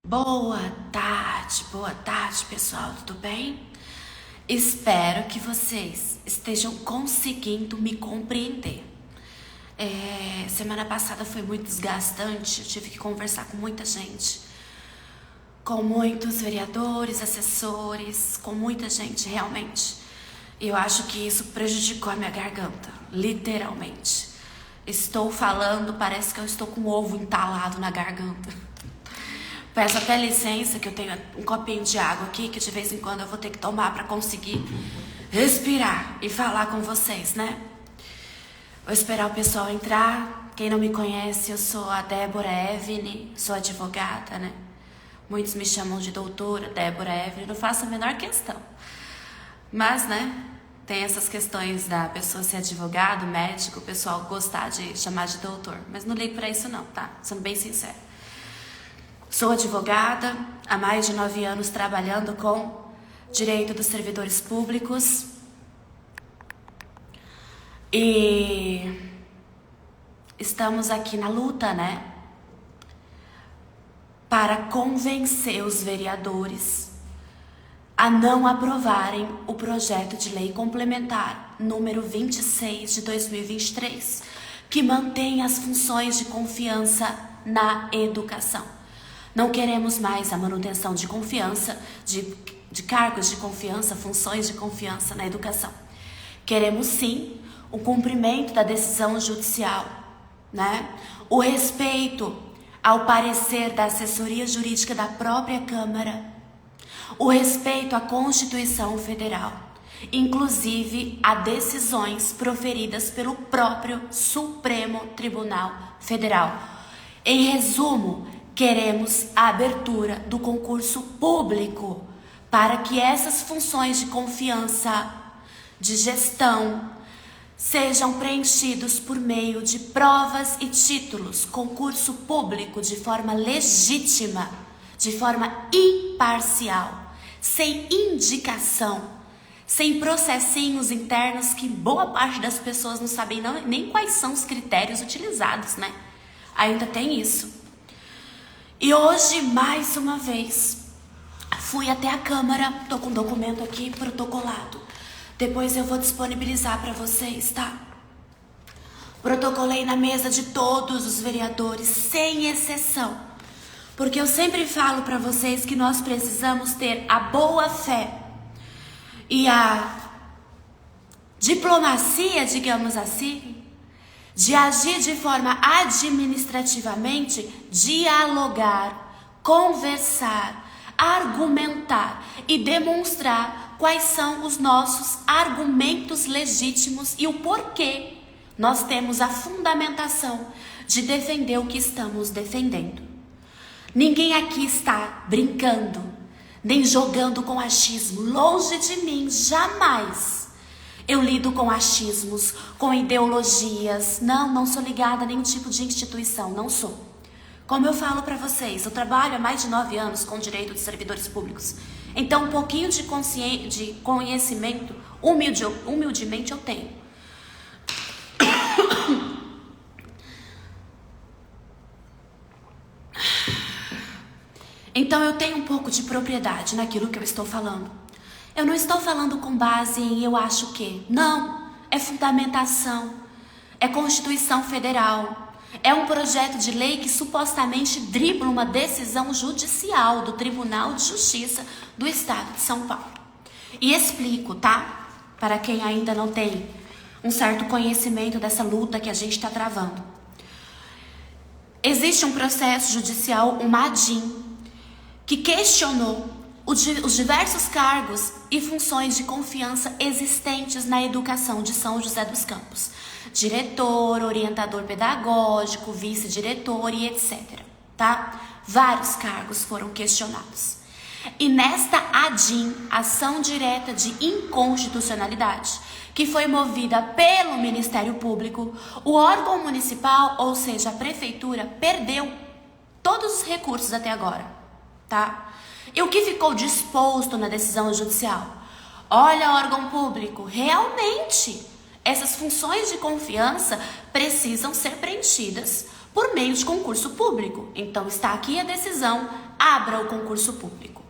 Boa tarde, pessoal, tudo bem? Espero que vocês estejam conseguindo me compreender. Semana passada foi muito desgastante, eu tive que conversar com muita gente, com muitos vereadores, assessores, com muita gente, realmente. E eu acho que isso prejudicou a minha garganta, literalmente. Estou falando, parece que eu estou com um ovo entalado na garganta. Peço até licença que eu tenho um copinho de água aqui, que de vez em quando eu vou ter que tomar para conseguir respirar e falar com vocês, né? Vou esperar o pessoal entrar. Quem não me conhece, eu sou a Débora Evelyn, sou advogada, né? Muitos me chamam de doutora Débora Evelyn, não faço a menor questão. Mas, né, tem essas questões da pessoa ser advogado, médico, o pessoal gostar de chamar de doutor. Mas não ligo pra isso não, tá? Sendo bem sincera. Sou advogada, há mais de 9 anos trabalhando com direito dos servidores públicos e estamos aqui na luta, né, para convencer os vereadores a não aprovarem o projeto de lei complementar número 26 de 2023, que mantém as funções de confiança na educação. Não queremos mais a manutenção de confiança, de cargos de confiança, funções de confiança na educação. Queremos sim o cumprimento da decisão judicial, né? O respeito ao parecer da assessoria jurídica da própria Câmara, o respeito à Constituição Federal, inclusive a decisões proferidas pelo próprio Supremo Tribunal Federal. Em resumo, queremos a abertura do concurso público para que essas funções de confiança, de gestão, sejam preenchidos por meio de provas e títulos, concurso público de forma legítima, de forma imparcial, sem indicação, sem processinhos internos que boa parte das pessoas não sabem nem quais são os critérios utilizados, né? Ainda tem isso. E hoje, mais uma vez, fui até a Câmara, tô com o documento aqui protocolado. Depois eu vou disponibilizar para vocês, tá? Protocolei na mesa de todos os vereadores, sem exceção. Porque eu sempre falo para vocês que nós precisamos ter a boa fé e a diplomacia, digamos assim, de agir de forma administrativamente, dialogar, conversar, argumentar e demonstrar quais são os nossos argumentos legítimos e o porquê nós temos a fundamentação de defender o que estamos defendendo. Ninguém aqui está brincando, nem jogando com achismo, longe de mim, jamais. Eu lido com achismos, com ideologias. Não sou ligada a nenhum tipo de instituição, não sou. Como eu falo para vocês, eu trabalho há mais de 9 anos com direito de servidores públicos. Então, um pouquinho de conhecimento, humildemente eu tenho. Então, eu tenho um pouco de propriedade naquilo que eu estou falando. Eu não estou falando com base em eu acho que. Não, é fundamentação, é Constituição Federal, é um projeto de lei que supostamente dribla uma decisão judicial do Tribunal de Justiça do Estado de São Paulo. E explico, tá? Para quem ainda não tem um certo conhecimento dessa luta que a gente está travando. Existe um processo judicial, um MADIM, que questionou os diversos cargos e funções de confiança existentes na educação de São José dos Campos. Diretor, orientador pedagógico, vice-diretor e etc. Tá? Vários cargos foram questionados. E nesta ADIM, ação direta de inconstitucionalidade, que foi movida pelo Ministério Público, o órgão municipal, ou seja, a prefeitura, perdeu todos os recursos até agora, tá? E o que ficou disposto na decisão judicial? Olha, órgão público, realmente essas funções de confiança precisam ser preenchidas por meio de concurso público. Então está aqui a decisão abra o concurso público.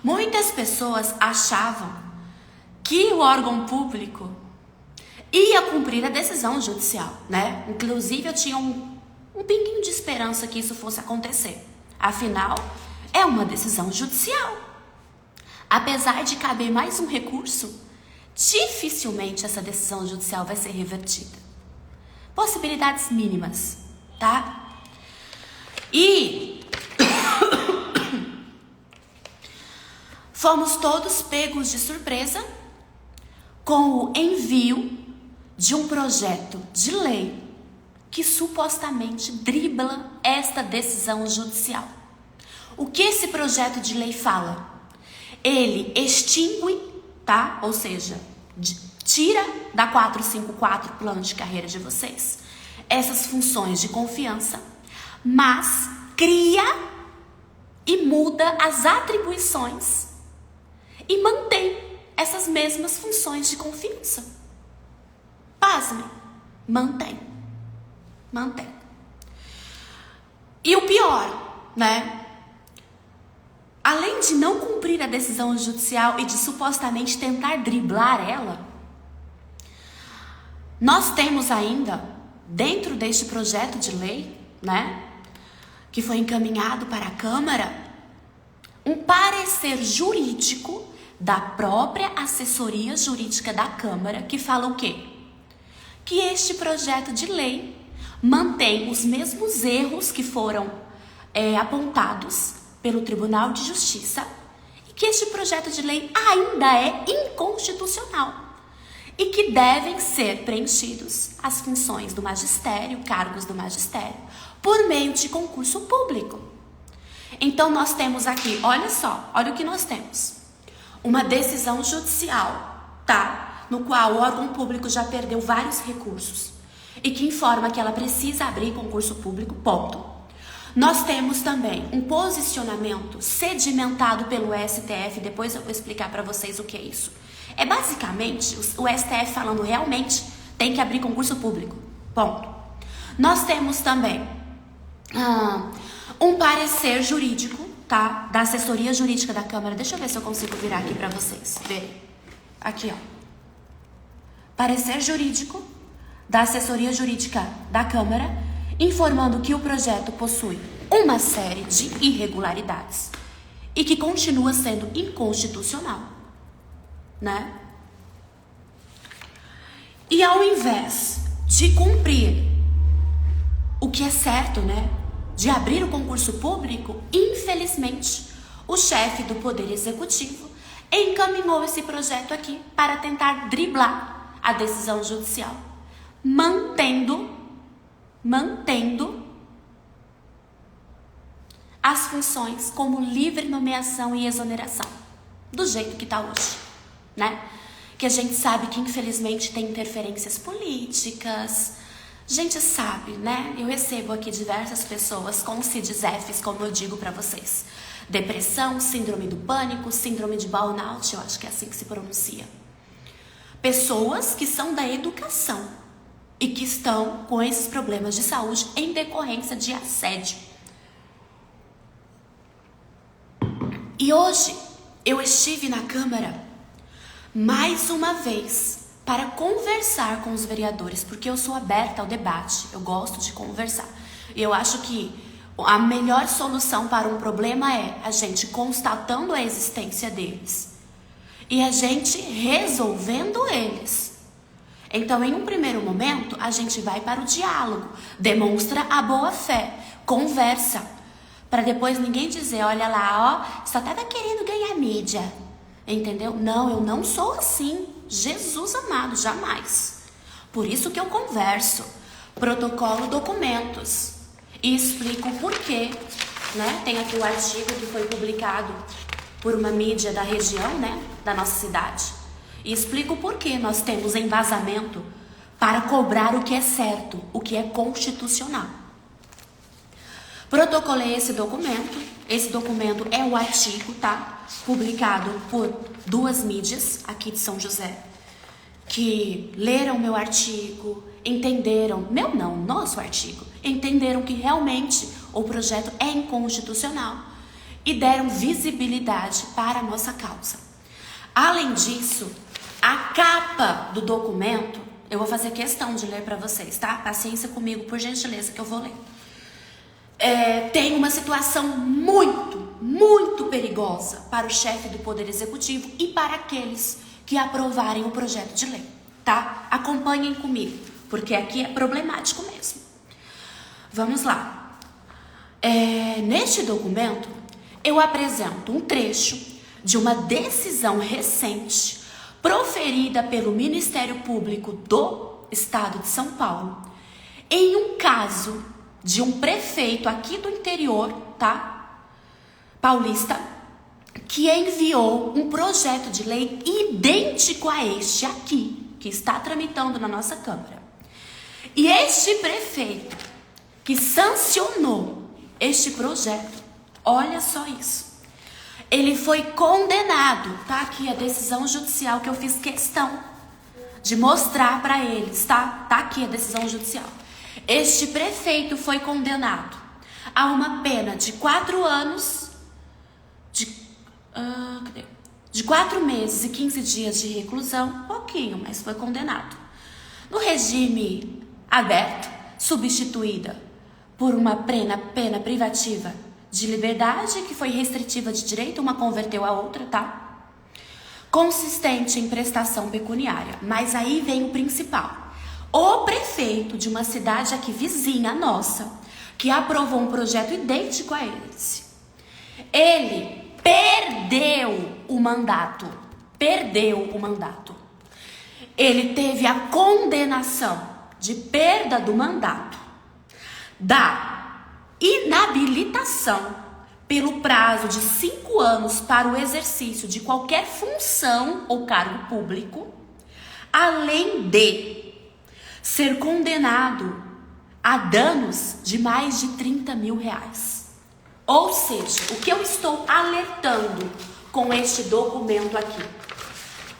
Muitas pessoas achavam que o órgão público ia cumprir a decisão judicial, né? Inclusive, eu tinha um pinguinho de esperança que isso fosse acontecer. Afinal, é uma decisão judicial. Apesar de caber mais um recurso, dificilmente essa decisão judicial vai ser revertida. Possibilidades mínimas, tá? E fomos todos pegos de surpresa com o envio de um projeto de lei que supostamente dribla esta decisão judicial. O que esse projeto de lei fala? Ele extingue, tá? Ou seja, tira da 454 plano de carreira de vocês essas funções de confiança, mas cria e muda as atribuições e mantém essas mesmas funções de confiança. Pasme, mantém. E o pior, né? Além de não cumprir a decisão judicial e de supostamente tentar driblar ela, nós temos ainda, dentro deste projeto de lei, né, que foi encaminhado para a Câmara, um parecer jurídico da própria assessoria jurídica da Câmara, que fala o quê? Que este projeto de lei mantém os mesmos erros que foram apontados pelo Tribunal de Justiça e que este projeto de lei ainda é inconstitucional e que devem ser preenchidos as funções do magistério, cargos do magistério, por meio de concurso público. Então nós temos aqui, olha só, olha o que nós temos. Uma decisão judicial, tá? No qual o órgão público já perdeu vários recursos e que informa que ela precisa abrir concurso público, ponto. Nós temos também um posicionamento sedimentado pelo STF, depois eu vou explicar para vocês o que é isso. É basicamente o STF falando realmente tem que abrir concurso público, ponto. Nós temos também um parecer jurídico, tá? Da assessoria jurídica da Câmara. Deixa eu ver se eu consigo virar aqui para vocês verem. Aqui, ó. Parecer jurídico da assessoria jurídica da Câmara, informando que o projeto possui uma série de irregularidades e que continua sendo inconstitucional, né? E ao invés de cumprir o que é certo, né, de abrir o concurso público, infelizmente, o chefe do Poder Executivo encaminhou esse projeto aqui para tentar driblar a decisão judicial, mantendo as funções como livre nomeação e exoneração, do jeito que está hoje, né? Que a gente sabe que infelizmente tem interferências políticas, a gente sabe, né? Eu recebo aqui diversas pessoas com CIDs-Fs, como eu digo para vocês. Depressão, síndrome do pânico, síndrome de burnout, eu acho que é assim que se pronuncia. Pessoas que são da educação e que estão com esses problemas de saúde em decorrência de assédio. E hoje eu estive na Câmara mais uma vez para conversar com os vereadores, porque eu sou aberta ao debate, eu gosto de conversar. Eu acho que a melhor solução para um problema é a gente constatando a existência deles e a gente resolvendo eles. Então, em um primeiro momento, a gente vai para o diálogo, demonstra a boa fé, conversa, para depois ninguém dizer, olha lá, ó, só estava querendo ganhar mídia, entendeu? Não, eu não sou assim, Jesus amado, jamais. Por isso que eu converso, protocolo documentos e explico o porquê, né? Tem aqui o artigo que foi publicado por uma mídia da região, né, da nossa cidade. E explico por que nós temos embasamento para cobrar o que é certo, o que é constitucional. Protocolei esse documento é o artigo, tá? Publicado por duas mídias aqui de São José, que leram meu artigo, entenderam, nosso artigo, entenderam que realmente o projeto é inconstitucional e deram visibilidade para a nossa causa. Além disso, a capa do documento, eu vou fazer questão de ler para vocês, tá? Paciência comigo, por gentileza, que eu vou ler. Tem uma situação muito perigosa para o chefe do Poder Executivo e para aqueles que aprovarem o projeto de lei, tá? Acompanhem comigo, porque aqui é problemático mesmo. Vamos lá. Neste documento, eu apresento um trecho de uma decisão recente proferida pelo Ministério Público do Estado de São Paulo em um caso de um prefeito aqui do interior, tá? Paulista, que enviou um projeto de lei idêntico a este aqui, que está tramitando na nossa Câmara. E este prefeito que sancionou este projeto, olha só isso, ele foi condenado, tá aqui a decisão judicial que eu fiz questão de mostrar para eles, tá? Tá aqui a decisão judicial. Este prefeito foi condenado a uma pena de 4 anos, de 4 meses e 15 dias de reclusão, pouquinho, mas foi condenado. No regime aberto, substituída por uma pena privativa de liberdade, que foi restritiva de direito, uma converteu a outra, tá? Consistente em prestação pecuniária. Mas aí vem o principal. O prefeito de uma cidade aqui vizinha nossa, que aprovou um projeto idêntico a esse, ele perdeu o mandato. Ele teve a condenação de perda do mandato, da inabilitação pelo prazo de 5 anos para o exercício de qualquer função ou cargo público, além de ser condenado a danos de mais de 30 mil reais. Ou seja, o que eu estou alertando com este documento aqui?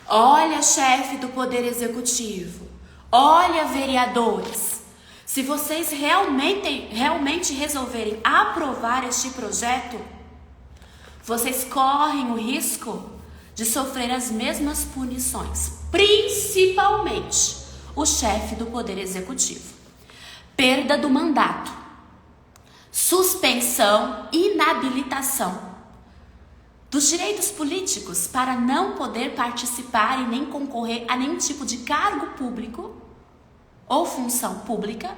Olha, chefe do Poder Executivo, olha, vereadores, se vocês realmente resolverem aprovar este projeto, vocês correm o risco de sofrer as mesmas punições, principalmente o chefe do Poder Executivo. Perda do mandato, suspensão, inabilitação dos direitos políticos para não poder participar e nem concorrer a nenhum tipo de cargo público ou função pública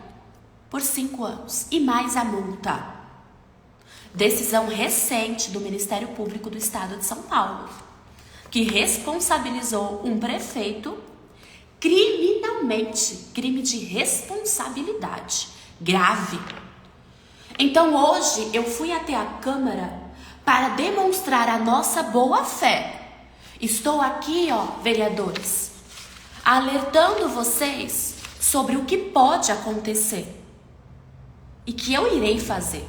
por 5 anos. E mais a multa. Decisão recente do Ministério Público do Estado de São Paulo, que responsabilizou um prefeito criminalmente, crime de responsabilidade grave. Então hoje eu fui até a Câmara para demonstrar a nossa boa fé. Estou aqui, vereadores, alertando vocês sobre o que pode acontecer e que eu irei fazer.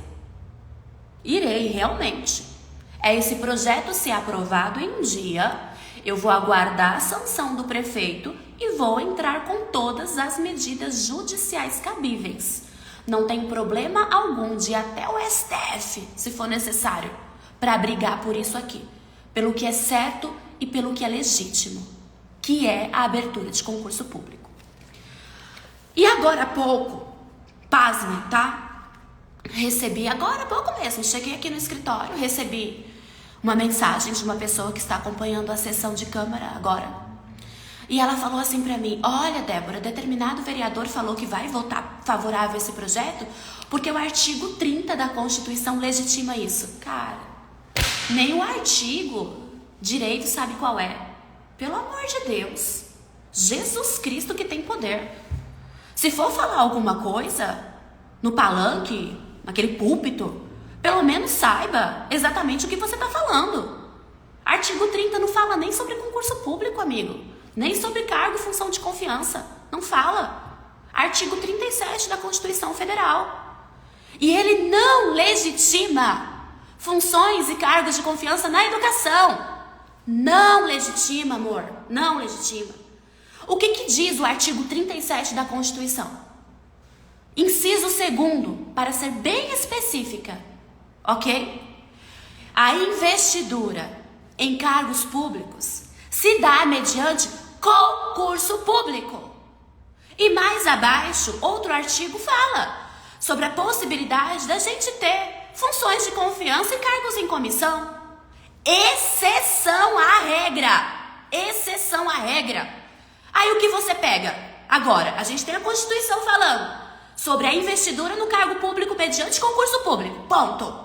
Irei, realmente. Esse projeto ser aprovado em um dia, eu vou aguardar a sanção do prefeito e vou entrar com todas as medidas judiciais cabíveis. Não tem problema algum de ir até o STF, se for necessário, para brigar por isso aqui, pelo que é certo e pelo que é legítimo, que é a abertura de concurso público. E agora há pouco, pasme, tá? Recebi agora há pouco mesmo, cheguei aqui no escritório, recebi uma mensagem de uma pessoa que está acompanhando a sessão de Câmara agora. E ela falou assim pra mim: olha, Débora, determinado vereador falou que vai votar favorável a esse projeto porque o artigo 30 da Constituição legitima isso. Cara, nem o artigo direito sabe qual é. Pelo amor de Deus. Jesus Cristo que tem poder. Se for falar alguma coisa no palanque, naquele púlpito, pelo menos saiba exatamente o que você está falando. Artigo 30 não fala nem sobre concurso público, amigo. Nem sobre cargo e função de confiança. Não fala. Artigo 37 da Constituição Federal. E ele não legitima funções e cargos de confiança na educação. Não legitima, amor. Não legitima. O que diz o artigo 37 da Constituição? Inciso 2º, para ser bem específica. Ok? A investidura em cargos públicos se dá mediante concurso público. E mais abaixo, outro artigo fala sobre a possibilidade da gente ter funções de confiança e cargos em comissão. Exceção à regra. Exceção à regra. Aí o que você pega? Agora, a gente tem a Constituição falando sobre a investidura no cargo público mediante concurso público. Ponto.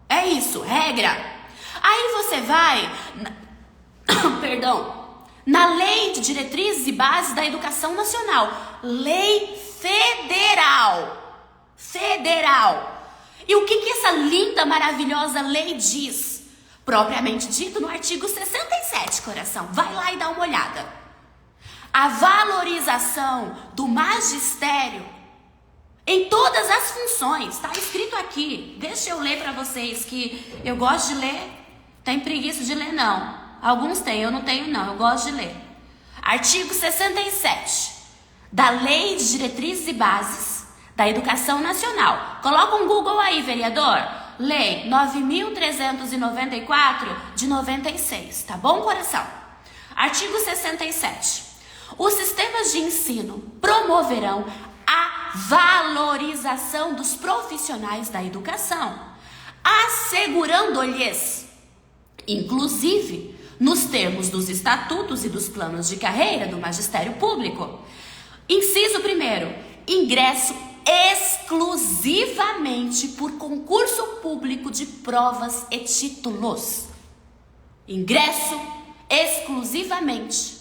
É isso, regra. Aí você vai, na Lei de Diretrizes e Bases da Educação Nacional. Lei federal. Federal. E o que essa linda, maravilhosa lei diz? Propriamente dito no artigo 67, coração. Vai lá e dá uma olhada. A valorização do magistério em todas as funções. Está escrito aqui. Deixa eu ler para vocês, que eu gosto de ler. Tem preguiça de ler, não. Alguns têm, eu não tenho, não. Eu gosto de ler. Artigo 67 da Lei de Diretrizes e Bases da Educação Nacional. Coloca um Google aí, vereador. Lei 9.394 de 96. Tá bom, coração? Artigo 67. Os sistemas de ensino promoverão a valorização dos profissionais da educação, assegurando-lhes, inclusive, nos termos dos estatutos e dos planos de carreira do magistério público. Inciso 1º, ingresso exclusivamente por concurso público de provas e títulos. Ingresso exclusivamente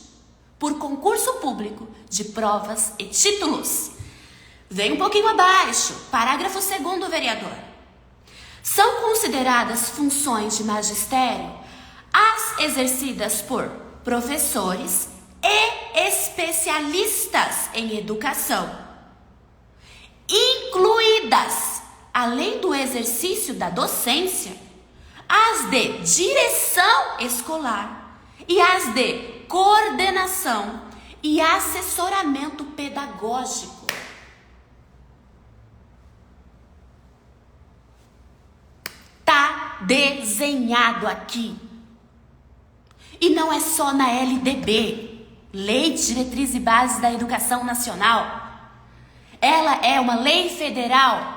por concurso público de provas e títulos. Vem um pouquinho abaixo, parágrafo 2º, vereador. São consideradas funções de magistério as exercidas por professores e especialistas em educação, incluídas, além do exercício da docência, as de direção escolar e as de coordenação e assessoramento pedagógico. Tá desenhado aqui. E não é só na LDB, Lei de Diretrizes e Bases da Educação Nacional. Ela é uma lei federal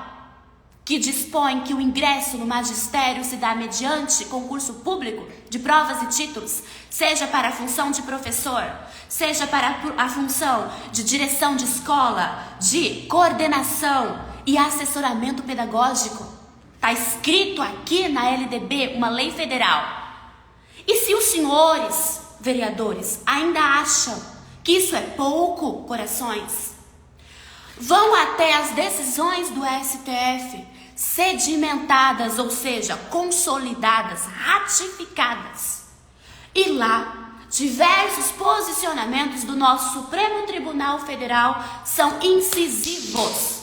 que dispõe que o ingresso no magistério se dá mediante concurso público de provas e títulos, seja para a função de professor, seja para a função de direção de escola, de coordenação e assessoramento pedagógico. Está escrito aqui na LDB, uma lei federal. E se os senhores vereadores ainda acham que isso é pouco, corações, vão até as decisões do STF sedimentadas, ou seja, consolidadas, ratificadas. E lá, diversos posicionamentos do nosso Supremo Tribunal Federal são incisivos.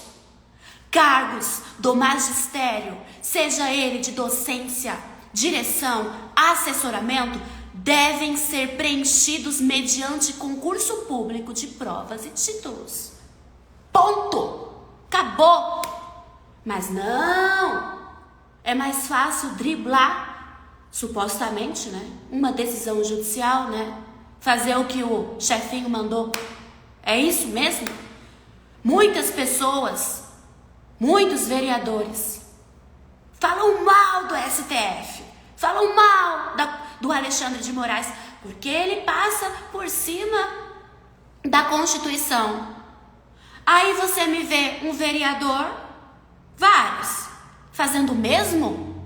Cargos do magistério, seja ele de docência, direção, assessoramento, devem ser preenchidos mediante concurso público de provas e títulos. Ponto. Acabou. Mas não. É mais fácil driblar, supostamente, né? Uma decisão judicial, né? Fazer o que o chefinho mandou. É isso mesmo? Muitas pessoas, muitos vereadores falam mal do STF, falam mal do Alexandre de Moraes, porque ele passa por cima da Constituição. Aí você me vê um vereador, vários, fazendo o mesmo?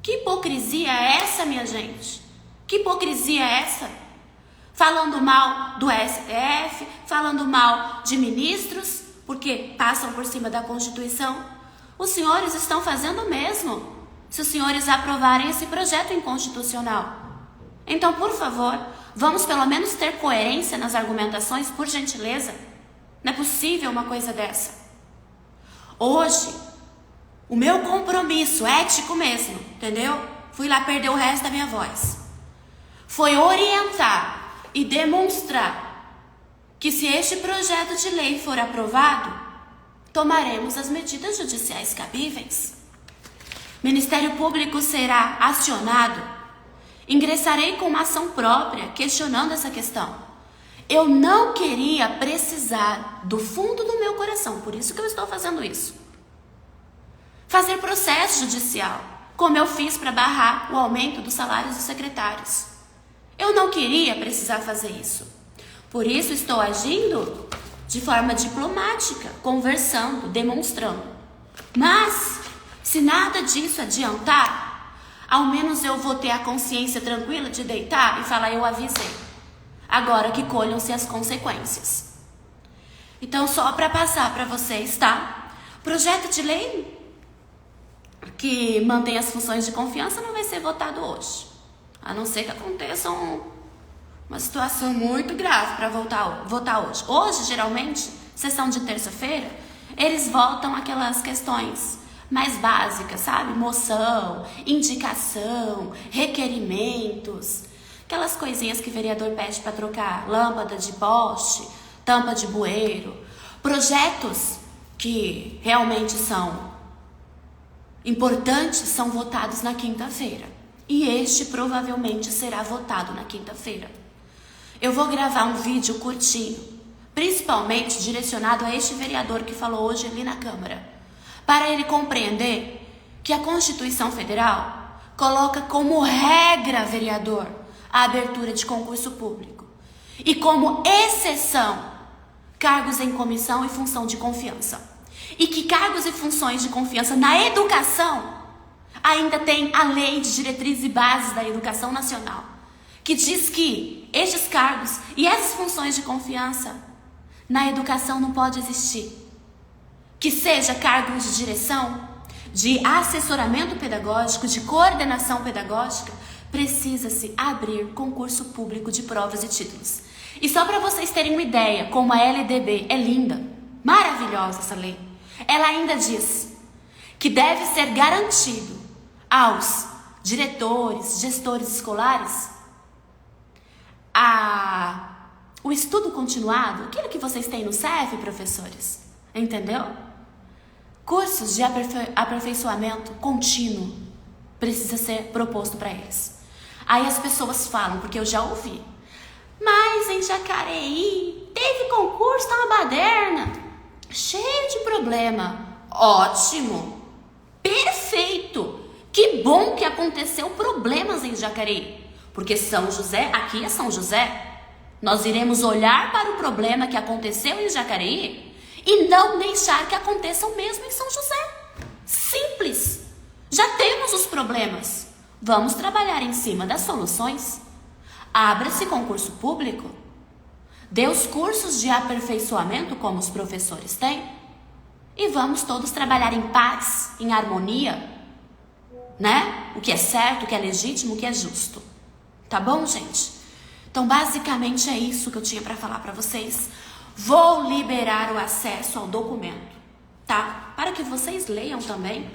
Que hipocrisia é essa, minha gente? Que hipocrisia é essa? Falando mal do STF, falando mal de ministros, porque passam por cima da Constituição. Os senhores estão fazendo o mesmo, se os senhores aprovarem esse projeto inconstitucional. Então, por favor, vamos pelo menos ter coerência nas argumentações, por gentileza. Não é possível uma coisa dessa. Hoje, o meu compromisso ético mesmo, entendeu? Fui lá perder o resto da minha voz. Foi orientar e demonstrar que se este projeto de lei for aprovado, tomaremos as medidas judiciais cabíveis. Ministério Público será acionado. Ingressarei com uma ação própria, questionando essa questão. Eu não queria precisar do fundo do meu coração, por isso que eu estou fazendo isso. Fazer processo judicial, como eu fiz para barrar o aumento dos salários dos secretários. Eu não queria precisar fazer isso. Por isso estou agindo de forma diplomática, conversando, demonstrando. Mas, se nada disso adiantar, ao menos eu vou ter a consciência tranquila de deitar e falar, eu avisei. Agora que colham-se as consequências. Então, só para passar para vocês, tá? Projeto de lei que mantém as funções de confiança não vai ser votado hoje. A não ser que aconteça uma situação muito grave para votar hoje. Hoje, geralmente, sessão de terça-feira, eles votam aquelas questões mais básicas, sabe? Moção, indicação, requerimentos, aquelas coisinhas que o vereador pede para trocar lâmpada de poste, tampa de bueiro, projetos que realmente são importantes são votados na quinta-feira. E este provavelmente será votado na quinta-feira. Eu vou gravar um vídeo curtinho, principalmente direcionado a este vereador que falou hoje ali na Câmara, para ele compreender que a Constituição Federal coloca como regra, vereador, a abertura de concurso público e como exceção cargos em comissão e função de confiança. E que cargos e funções de confiança na educação ainda tem a Lei de Diretrizes e Bases da Educação Nacional, que diz que estes cargos e essas funções de confiança na educação não pode existir. Que seja cargos de direção, de assessoramento pedagógico, de coordenação pedagógica, precisa-se abrir concurso público de provas e títulos. E só para vocês terem uma ideia, como a LDB é linda, maravilhosa essa lei, ela ainda diz que deve ser garantido aos diretores, gestores escolares, o estudo continuado, aquilo que vocês têm no CEF, professores, entendeu? Cursos de aperfeiçoamento contínuo precisa ser proposto para eles. Aí as pessoas falam, porque eu já ouvi, mas em Jacareí teve concurso, tá uma baderna, cheio de problema. Ótimo, perfeito, que bom que aconteceu problemas em Jacareí, porque São José, aqui é São José, nós iremos olhar para o problema que aconteceu em Jacareí e não deixar que aconteça o mesmo em São José. Simples, já temos os problemas, vamos trabalhar em cima das soluções. Abra-se concurso público, dê os cursos de aperfeiçoamento como os professores têm e vamos todos trabalhar em paz, em harmonia, né? O que é certo, o que é legítimo, o que é justo. Tá bom, gente? Então, basicamente é isso que eu tinha para falar para vocês. Vou liberar o acesso ao documento, tá? Para que vocês leiam também.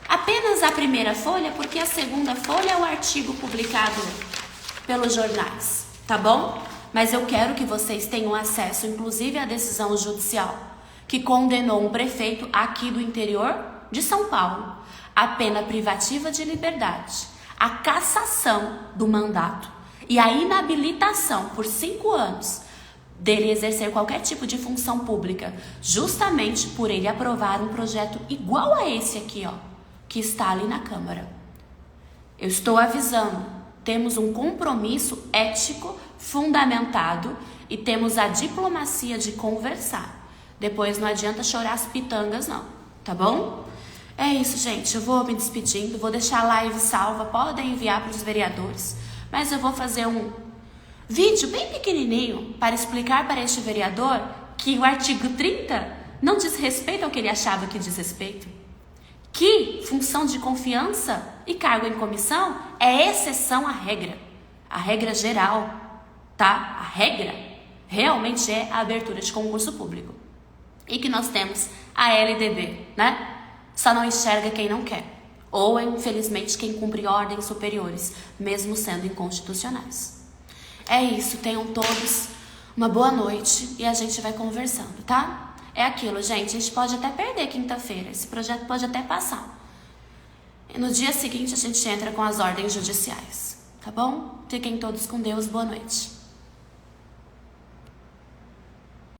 Apenas a primeira folha, porque a segunda folha é o artigo publicado pelos jornais, tá bom? Mas eu quero que vocês tenham acesso, inclusive, à decisão judicial que condenou um prefeito aqui do interior de São Paulo à pena privativa de liberdade, a cassação do mandato e a inabilitação por 5 anos dele exercer qualquer tipo de função pública, justamente por ele aprovar um projeto igual a esse aqui, ó, que está ali na Câmara. Eu estou avisando, temos um compromisso ético fundamentado e temos a diplomacia de conversar. Depois não adianta chorar as pitangas não, tá bom? É isso, gente, eu vou me despedindo, vou deixar a live salva, podem enviar para os vereadores, mas eu vou fazer um vídeo bem pequenininho para explicar para este vereador que o artigo 30 não diz respeito ao que ele achava que diz respeito. Que função de confiança e cargo em comissão é exceção à regra geral, tá? A regra realmente é a abertura de concurso público. E que nós temos a LDB, né? Só não enxerga quem não quer. Ou, infelizmente, quem cumpre ordens superiores, mesmo sendo inconstitucionais. É isso, tenham todos uma boa noite e a gente vai conversando, tá? É aquilo, gente, a gente pode até perder quinta-feira, esse projeto pode até passar. E no dia seguinte a gente entra com as ordens judiciais, tá bom? Fiquem todos com Deus, boa noite.